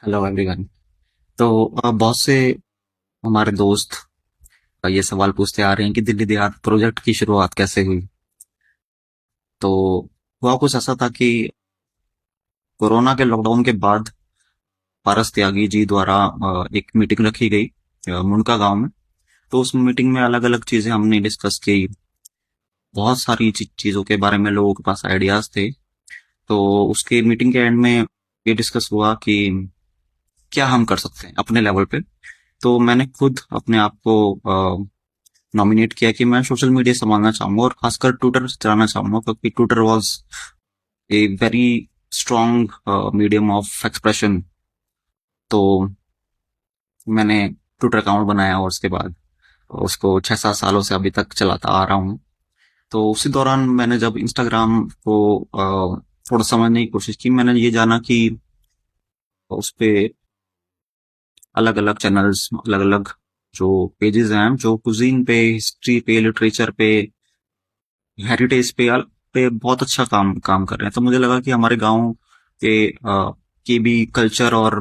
Hello everyone. तो बहुत से हमारे दोस्त ये सवाल पूछते आ रहे हैं कि दिल्ली देहात प्रोजेक्ट की शुरुआत कैसे हुई। तो हुआ कुछ ऐसा था कि कोरोना के लॉकडाउन के बाद पारस त्यागी जी द्वारा एक मीटिंग रखी गई मुंडका गांव में। तो उस मीटिंग में अलग अलग चीजें हमने डिस्कस की। बहुत सारी चीजों के बारे में लोगों के पास आइडियाज थे। तो उसके मीटिंग के एंड में ये डिस्कस हुआ कि क्या हम कर सकते हैं अपने लेवल पे। तो मैंने खुद अपने आप को नॉमिनेट किया कि मैं सोशल मीडिया संभालना चाहूंगा और खासकर ट्विटर चलाना चाहूंगा, क्योंकि Twitter was a very strong medium of expression. तो मैंने ट्विटर अकाउंट बनाया और उसके बाद उसको 6-7 सालों से अभी तक चलाता आ रहा हूँ। तो उसी दौरान मैंने जब इंस्टाग्राम को थोड़ा समझने की कोशिश की, मैंने ये जाना कि उस पे अलग अलग चैनल्स, अलग अलग जो पेजेस हैं, जो कुजीन पे, हिस्ट्री पे, लिटरेचर पे, हेरिटेज पे बहुत अच्छा काम काम कर रहे हैं। तो मुझे लगा कि हमारे गांव की भी कल्चर और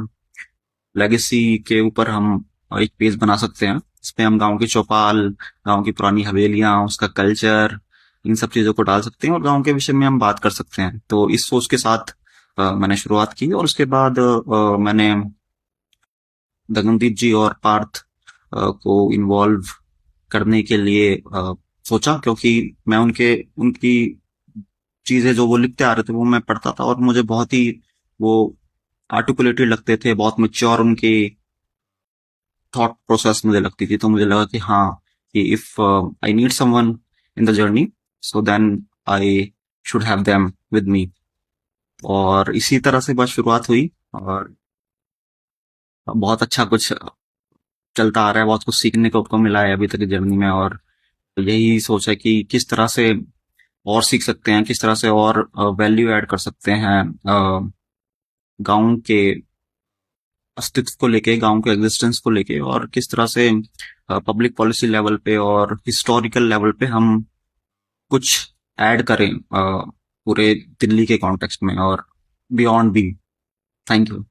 लेगेसी के ऊपर हम एक पेज बना सकते हैं। इसपे हम गांव की चौपाल, गांव की पुरानी हवेलियां, उसका कल्चर, इन सब चीजों को डाल सकते हैं और गांव के विषय में हम बात कर सकते हैं। तो इस सोच के साथ मैंने शुरुआत की और उसके बाद मैंने गगनदीप जी और पार्थ को इन्वॉल्व करने के लिए सोचा, क्योंकि मैं उनके उनकी चीजें जो वो लिखते आ रहे थे वो मैं पढ़ता था और मुझे बहुत ही वो आर्टिकुलेटेड लगते थे, बहुत मैच्योर उनकी थॉट प्रोसेस मुझे लगती थी। तो मुझे लगा कि हाँ, कि if I need someone in the journey, so then I should have them with me. और इसी तरह से बस शुरुआत हुई और बहुत अच्छा कुछ चलता आ रहा है, बहुत कुछ सीखने को मिला है अभी तक की जर्नी में। और यही सोच है कि किस तरह से और सीख सकते हैं, किस तरह से और वैल्यू ऐड कर सकते हैं गांव के अस्तित्व को लेके, गांव के एग्जिस्टेंस को लेके, और किस तरह से पब्लिक पॉलिसी लेवल पे और हिस्टोरिकल लेवल पे हम कुछ ऐड करें पूरे दिल्ली के कॉन्टेक्स्ट में और बियॉन्ड भी। Thank you.